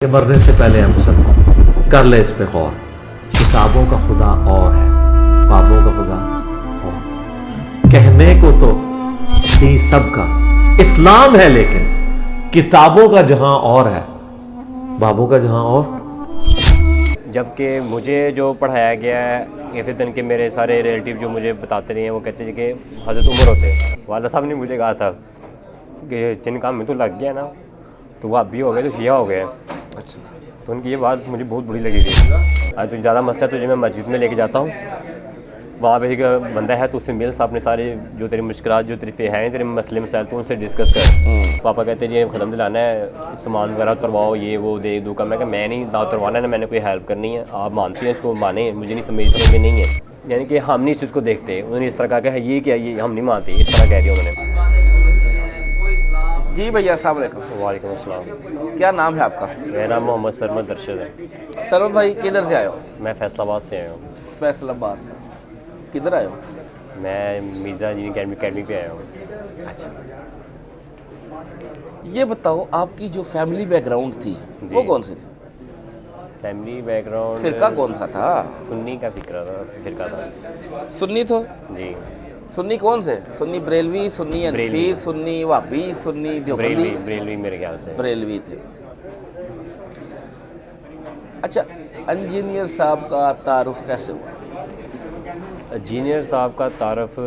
کہ مرنے سے پہلے ہے مسلمان، کر لے اس پہ غور. کتابوں کا خدا اور ہے، بابوں کا خدا اور. کہنے کو تو تھی سب کا اسلام ہے، لیکن کتابوں کا جہاں اور ہے، بابوں کا جہاں اور. جبکہ مجھے جو پڑھایا گیا ہے یا پھر دن کے میرے سارے ریلیٹیو جو مجھے بتاتے رہے ہیں وہ کہتے ہیں کہ حضرت عمر ہوتے ہیں. والد صاحب نے مجھے کہا تھا کہ جن کام میں تو لگ گیا نا تو وہ اب بھی ہو گئے تو شیعہ ہو گئے. اچھا. تو ان کی یہ بات مجھے بہت بری لگی تھی. آج تو زیادہ مسئلہ تجھے میں مسجد میں لے کے جاتا ہوں، وہاں پہ ایک بندہ ہے تو اس سے مل، اپنے سارے جو تیری مشکلات جو تیری ہیں تیرے مسئلے مسائل تو ان سے ڈسکس کر. پاپا کہتے ہیں جی ختم دلانا ہے، سامان وغیرہ اترواؤ، یہ وہ دے دوں کا. میں کہ میں نہیں نہ اتروانا ہے نہ میں نے کوئی ہیلپ کرنی ہے. آپ مانتے ہیں اس کو مانیں، مجھے نہیں سمجھ میں نہیں ہے. یعنی کہ ہم نہیں اس چیز کو دیکھتے. انہوں نے اس طرح کہا کہ یہ کیا، یہ ہم نہیں مانتے، اس طرح کہہ دیا انہوں نے. جی بھیا السلام علیکم. وعلیکم السلام. کیا نام ہے آپ کا؟ میرا نام محمد سرمد درشد ہے. سرمد بھائی کدھر سے آئے ہو؟ میں فیصل آباد سے آیا ہوں. فیصل آباد سے. کدھر آئے ہو؟ میں مرزا جی اکیڈمی پہ آیا ہوں. اچھا. یہ بتاؤ آپ کی جو فیملی بیک گراؤنڈ تھی وہ کون سی تھی؟ فیملی بیک گراؤنڈ فرقہ کون سا تھا؟ سنی کا فرقہ تھا. سنی تھو؟ جی. سنی کون سے؟ سنی بریلوی، سنی انفی، سنی وہابی، سنی دیوبندی؟ بریلوی میرے خیال سے بریلوی تھے. اچھا، انجینئر صاحب کا تعارف کیسے ہوا؟ انجینئر صاحب کا تعارف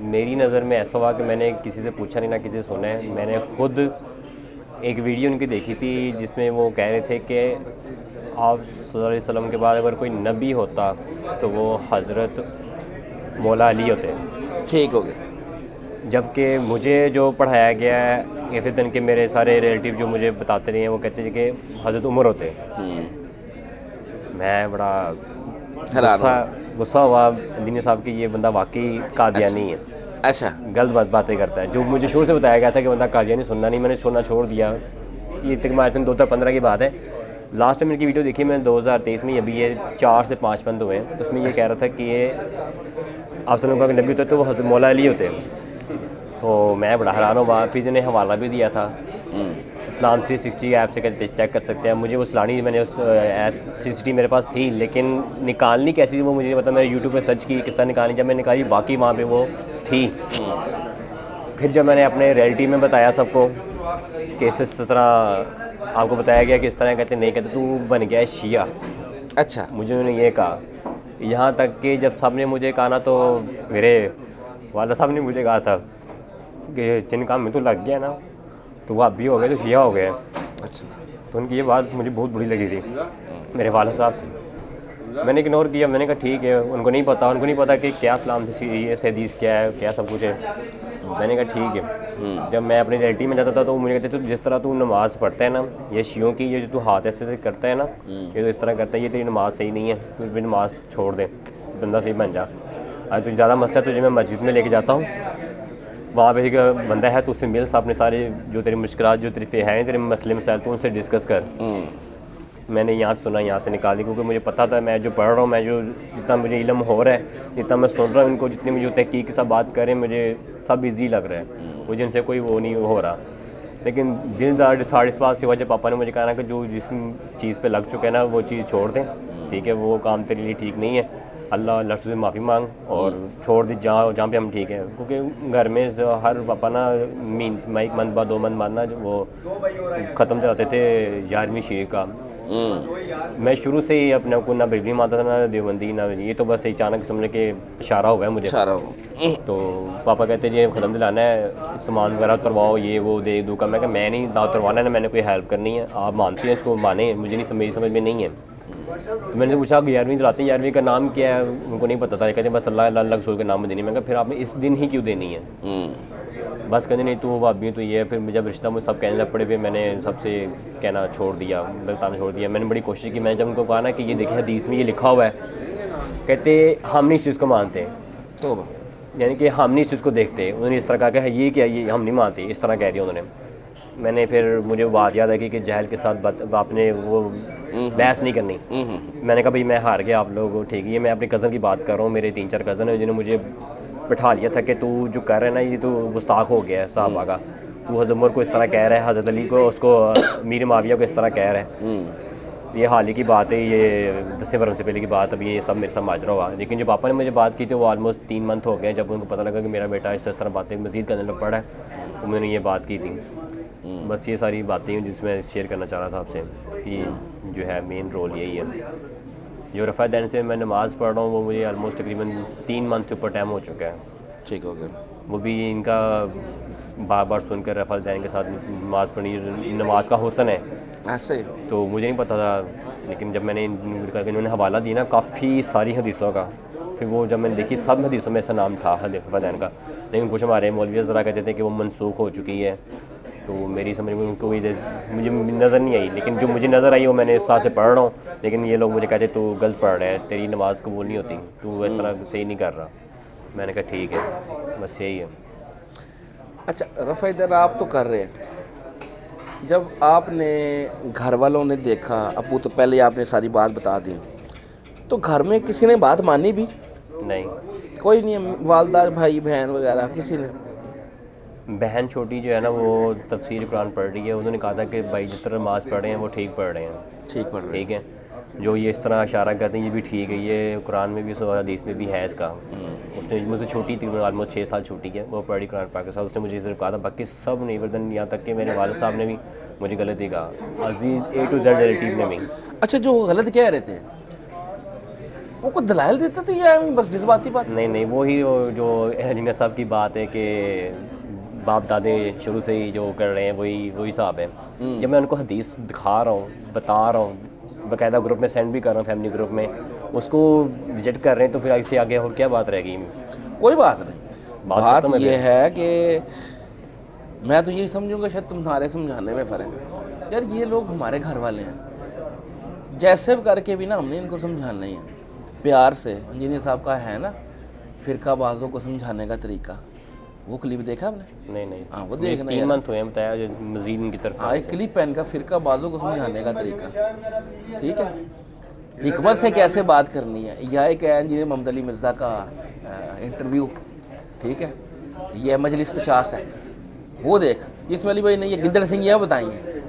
میری نظر میں ایسا ہوا کہ میں نے کسی سے پوچھا نہیں نہ کسی سے سنا ہے. میں نے خود ایک ویڈیو ان کی دیکھی تھی جس میں وہ کہہ رہے تھے کہ آپ صلی اللہ علیہ وسلم کے بعد اگر کوئی نبی ہوتا تو وہ حضرت مولا علی ہوتے. ٹھیک ہو گیا. جبکہ مجھے جو پڑھایا گیا ہے یا پھر دن کے میرے سارے ریلیٹیو جو مجھے بتاتے رہے ہیں وہ کہتے ہیں کہ حضرت عمر ہوتے. میں بڑا غصہ ہوا انجینئر صاحب کہ یہ بندہ واقعی قادیانی ہے. اچھا. غلط باتیں کرتا ہے. جو مجھے شروع سے بتایا گیا تھا کہ بندہ قادیانی سننا نہیں، میں نے سننا چھوڑ دیا. یہ تقریباً 2015 کی بات ہے. لاسٹ ٹائم ان کی ویڈیو دیکھی میں 2023 میں، ابھی یہ 4 سے 5 بند ہوئے ہیں. اس میں یہ کہہ رہا تھا کہ یہ آپ صلی اللہ علیہ وسلم کا نبی ہوتے تو وہ حضرت مولا علی ہوتے. تو میں بڑا حیران ہوا. پھر انہیں حوالہ بھی دیا تھا اسلام 360 ایپ سے چیک کر سکتے ہیں. مجھے وہ سلانی، میں نے اس ایپ CCTV میرے پاس تھی لیکن نکالنی کیسی تھی وہ مجھے نہیں پتا. میں یوٹیوب پہ سرچ کی کس طرح نکالنی. جب میں نکالی واقعی وہاں پہ وہ تھی. پھر جب میں نے اپنے ریلیٹیو میں بتایا سب کو کہ اس طرح آپ کو بتایا گیا کہ اس طرح، کہتے نہیں، کہتے تو بن گیا ہے شیعہ. اچھا. مجھے انہوں نے یہ کہا. یہاں تک کہ جب سب نے مجھے کہا نا تو میرے والد صاحب نے مجھے کہا تھا کہ جن کام میں تو لگ گیا نا تو وہ اب بھی ہو گئے تو شیعہ ہو گئے. اچھا. تو ان کی یہ بات مجھے بہت بری لگی تھی. میرے والد صاحب تھے. میں نے اگنور کیا. میں نے کہا ٹھیک ہے. ان کو نہیں پتا کہ کیا اسلام سے حدیث کیا ہے، کیا سب کچھ ہے. میں نے کہا ٹھیک ہے. جب میں اپنے ریلیٹیو میں جاتا تھا تو وہ مجھے کہتے تو جس طرح تو نماز پڑھتا ہے نا، یہ شیعوں کی یہ جو تو ہاتھ ایسے سے کرتا ہے نا، یہ تو اس طرح کرتا ہے، یہ تیری نماز صحیح نہیں ہے، تو بھی نماز چھوڑ دے، بندہ صحیح بن جا. آج تجھے زیادہ مسئلہ تجھے میں مسجد میں لے کے جاتا ہوں، وہاں پہ ایک بندہ ہے تو اس سے مل، اپنے سارے جو تیری مشکلات جو تیری ہیں تیرے مسئلے مسائل تو ان سے ڈسکس کر. میں نے یہاں سنا، یہاں سے نکال دی، کیونکہ مجھے پتہ تھا میں جو پڑھ رہا ہوں، میں جو جتنا مجھے علم ہو رہا ہے، جتنا میں سن رہا ہوں ان کو، جتنی مجھے تحقیق کے ساتھ بات کریں، مجھے سب ایزی لگ رہا ہے. مجھے ان سے کوئی وہ نہیں ہو رہا. لیکن دل ساڑھے اس بات سے ہوا جب پاپا نے مجھے کہا نا کہ جو جس چیز پہ لگ چکے ہیں نا وہ چیز چھوڑ دیں، ٹھیک ہے، وہ کام تیرے لیے ٹھیک نہیں ہے، اللہ سے معافی مانگ اور چھوڑ دی جہاں پہ ہم ٹھیک ہیں. کیونکہ گھر میں ہر پاپا نا ایک منتھ بعد 2 منتھ بعد نا وہ ختم چلاتے تھے 11ویں شریف کا. میں شروع سے ہی اپنے کو نہ بریلوی مانتا تھا نہ دیوبندی، نہ یہ تو بس اچانک سمجھنے کے اشارہ ہو گیا مجھے. تو پاپا کہتے جی ختم دلانا ہے، سامان وغیرہ اترواؤ، یہ وہ دے دوں کا. میں کہ میں نہیں نہ اتروانا ہے نہ میں نے کوئی ہیلپ کرنی ہے. آپ مانتے ہیں اس کو مانیں، مجھے نہیں سمجھ میں نہیں ہے. تو میں نے پوچھا کہ 11ویں دلاتے ہیں، 11ویں کا نام کیا ہے؟ ان کو نہیں پتہ تھا. کہتے ہیں بس اللہ رسول کے نام دینی. میں کہا پھر آپ نے اس دن ہی کیوں دینی ہے؟ بس کہتے نہیں تو وہ ابھی تو یہ ہے. پھر جب رشتہ مجھے سب کہنے لگ پڑے، پھر میں نے سب سے کہنا چھوڑ دیا، بتانا چھوڑ دیا. میں نے بڑی کوشش کی. میں جب ان کو کہا نا کہ یہ دیکھیں حدیث میں یہ لکھا ہوا ہے، کہتے ہم نہیں اس چیز کو مانتے. تو یعنی کہ ہم نہیں اس چیز کو دیکھتے. انہوں نے اس طرح کہا کہ یہ کیا، یہ ہم نہیں مانتے، اس طرح کہہ دیا انہوں نے. میں نے پھر مجھے وہ بات یاد ہے کہ جہل کے ساتھ آپ نے وہ بحث نہیں کرنی. میں نے کہا بھائی میں ہار گیا، آپ لوگ ٹھیک ہے. یہ میں اپنے کزن کی بات کر رہا ہوں. میرے 3 4 کزن ہیں جنہوں نے مجھے بٹھا لیا تھا کہ تو جو کر رہے ہیں نا یہ تو گستاخ ہو گیا ہے صحابہ کا. تو حضرت عمر کو اس طرح کہہ رہا ہے, حضرت علی کو, اس کو امیر معاویہ کو اس طرح کہہ رہا ہے. یہ حال ہی کی بات ہے, یہ 10 برس سے پہلے کی بات. اب یہ سب میرے ساتھ ماجرا ہوا, لیکن جب پاپا نے مجھے بات کی تھی وہ آلموسٹ 3 منتھ ہو گئے. جب ان کو پتہ لگا کہ میرا بیٹا اس طرح باتیں مزید کرنے لگ پڑا ہے, انہوں نے یہ بات کی تھی. بس یہ ساری باتیں ہیں جس میں شیئر کرنا چاہ رہا تھا آپ سے, کہ جو ہے مین رول یہی ہے. جو رفع دین سے میں نماز پڑھ رہا ہوں وہ مجھے آلموسٹ تقریباً 3 منتھ سے اوپر ٹائم ہو چکا ہے. ٹھیک ہو گیا. وہ بھی ان کا بار بار سن کر رفع دین کے ساتھ نماز پڑھنی, نماز کا حسن ہے ایسے تو مجھے نہیں پتہ تھا. لیکن جب میں نے انہوں نے حوالہ دی نا کافی ساری حدیثوں کا, پھر وہ جب میں نے دیکھی سب حدیثوں میں ایسا نام تھا رفع دین کا. لیکن کچھ ہمارے مولوی ذرا کہتے تھے کہ وہ منسوخ ہو چکی ہے, تو میری سمجھ میں ان کو مجھے نظر نہیں آئی. لیکن جو مجھے نظر آئی وہ میں نے اس ساتھ سے پڑھ رہا ہوں. لیکن یہ لوگ مجھے کہتے تو غلط پڑھ رہا ہے, تیری نماز قبول نہیں ہوتی, تو اس طرح صحیح نہیں کر رہا. میں نے کہا ٹھیک ہے, بس یہی ہے. اچھا رفع دین آپ تو کر رہے ہیں, جب آپ نے گھر والوں نے دیکھا, ابو تو پہلے آپ نے ساری بات بتا دی, تو گھر میں کسی نے بات مانی بھی نہیں, کوئی نہیں, والدہ بھائی بہن وغیرہ کسی نے؟ بہن چھوٹی جو ہے نا وہ تفسیر قرآن پڑھ رہی ہے. انہوں نے کہا تھا کہ بھائی جس طرح نماز پڑھ رہے ہیں وہ ٹھیک پڑھ رہے ہیں, ٹھیک پڑھ رہے ٹھیک ہے. جو یہ اس طرح اشارہ کرتے ہیں یہ بھی ٹھیک ہے, یہ قرآن میں بھی حدیث میں بھی ہے اس کا. اس نے مجھ سے چھوٹی تھی, آلموسٹ 6 سال چھوٹی ہے, وہ پڑھی قرآن پاک کے ساتھ. اس نے مجھے صرف کہا تھا, باقی سب نہیں بردن, یہاں تک کہ میرے والد صاحب نے بھی مجھے غلط ہی کہا, عزیز A to Z ریلیٹیو نے بھی. اچھا جو غلط کہہ رہے تھے وہ کوئی دلائل دیتے تھے یا بس جذباتی بات؟ نہیں, وہی جو انجینئر صاحب کی بات ہے کہ باپ دادے شروع سے ہی جو کر رہے ہیں وہی حساب ہے. جب میں ان کو حدیث دکھا رہا ہوں, بتا رہا ہوں, باقاعدہ گروپ میں سینڈ بھی کر رہا ہوں, فیملی گروپ میں, اس کو ریجیکٹ کر رہے ہیں, تو پھر اس سے آگے اور کیا بات رہ گئی؟ کوئی بات نہیں. بات ختم ہے. یہ ہے کہ میں تو یہی سمجھوں گا شاید تمہارے سمجھانے میں فرق ہے. یار یہ لوگ ہمارے گھر والے ہیں, جیسے بھی کر کے بھی نا ہم نے ان کو سمجھانا ہی ہے پیار سے. انجینئر صاحب کا ہے نا فرقہ بازوں کو سمجھانے کا طریقہ, وہ کلپ دیکھا آپ نے؟ نہیں, ہاں وہ دیکھنا 3 منتھ ہوئے ہیں بتایا, جو مزید ان کی طرف. ہاں ایک کلپ ہے ان کا فرقہ بازوں کو سمجھانے کا طریقہ, ٹھیک ہے, حکمت سے کیسے بات کرنی ہے. یا ایک ہے انجینئر محمد علی مرزا کا انٹرویو, ٹھیک ہے, یہ مجلس 50 ہے, وہ دیکھ, جس میں علی بھائی نے یہ گدڑ سنگیاں بتائی ہیں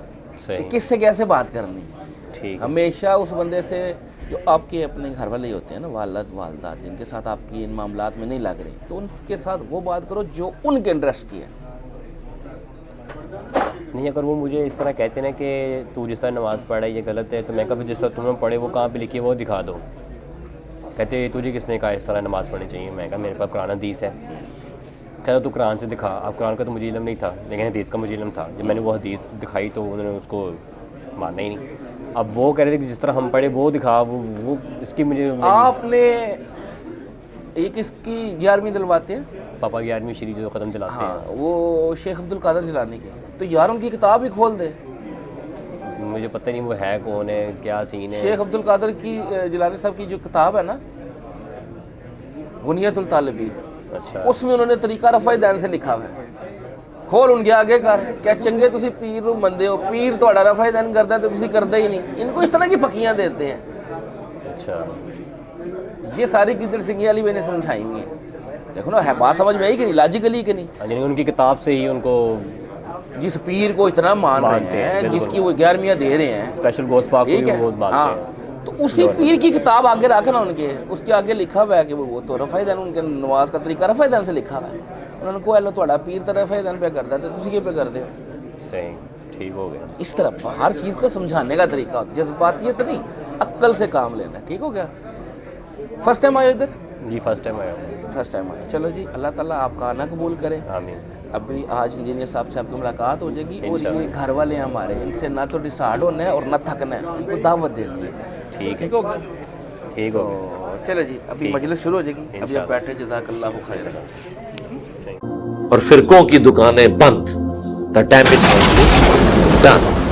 کہ کس سے کیسے بات کرنی ہے. ٹھیک, ہمیشہ اس بندے سے جو آپ کے اپنے گھر والے ہوتے ہیں نا, والد والدہ, جن کے ساتھ آپ کی ان معاملات میں نہیں لگ رہی, تو ان کے ساتھ وہ بات کرو جو ان کے انٹرسٹ کی ہے. نہیں اگر وہ مجھے اس طرح کہتے ہیں کہ تو جس طرح نماز پڑھا ہے یہ غلط ہے, تو میں کبھی جس طرح تم نے پڑھے وہ کہاں پہ لکھی ہے وہ دکھا دو. کہتے تجھے کس نے کہا اس طرح نماز پڑھنی چاہیے؟ میں کہا میرے پاس قرآن حدیث ہے. کہتا تو قرآن سے دکھا. اب قرآن کا تو مجھے علم نہیں تھا, لیکن حدیث کا مجھے علم تھا. جب میں نے وہ حدیث دکھائی تو انہوں نے اس کو ماننا ہی نہیں. اب وہ کہہ رہے تھے کہ جس طرح ہم پڑھے وہ دکھا, وہ اس کی مجھے. آپ نے ایک اس کی 11ویں دلواتے ہیں, پاپا 11ویں شریف جو ختم دلاتے ہیں, ہاں وہ شیخ عبد القادر جیلانی کی, تو یار ان کی کتاب ہی کھول دے. مجھے پتہ نہیں وہ ہے کون ہے, کیا سین ہے. شیخ عبد القادر کی جیلانی صاحب کی جو کتاب ہے نا غنیت الطالبین, اچھا, اس میں انہوں نے طریقہ رفع دین سے لکھا ہوا ہے. کھول ان کے آگے کر, کیا چنگے تسی پیر رو بندے ہو, پیر تہاڈا رفع دین کردا ہے تو تسی کردے ہی نہیں. ان کو اس طرح کی پھکیاں دیتے ہیں. اچھا, یہ ساری گدڑ سنگھی والی میں نے سمجھائی ہوئی ہیں. دیکھو نا ہے بات سمجھ میں آئی کہ نہیں, لاجیکلی کہ نہیں. یعنی ان کی کتاب سے ہی ان کو جس پیر کو اتنا مان رہے ہیں, جس کی وہ 11ویں دے رہے ہیں, اسپیشل گوسٹ پاک کو بھی بہت مانتے ہیں, تو اسی پیر کی کتاب آگے رکھا نا ان کے, اس کے آگے لکھا ہوا ہے کہ وہ تو رفع دین, ان کے نماز کا طریقہ رفع دین سے لکھا ہوا ہے. انہوں نے کہا لو تہاڈا پیر تو رفع دین پہ کرتا ہے تو تسی پہ کر دے. صحیح, ٹھیک ہو گیا. اس طرح ہر چیز کو سمجھانے کا طریقہ ہوتا ہے, جذباتیت نہیں, عقل سے کام لینا ہے. ٹھیک ہو گیا. فرسٹ ٹائم آئے ادھر؟ جی فرسٹ ٹائم آیا ہوں. فرسٹ ٹائم آئے. چلو جی, اللہ تعالیٰ آپ کا آنا قبول کرے. آمین. ابھی آج انجینئر صاحب سے آپ کی ملاقات ہو جائے گی, اور یہ گھر والے ہیں ہمارے, ان سے نہ تو ڈسائڈ ہونا ہے اور نہ تھکنا ہے, ان کو دعوت دینی ہے. ٹھیک ہے, ٹھیک ہوگا. ٹھیک ہو گیا. چلو جی, ابھی مجلس شروع ہو جائے گی, ابھی آپ بیٹھے. جزاک اللہ خیر. اور فرقوں کی دکانیں بند. The damage control done.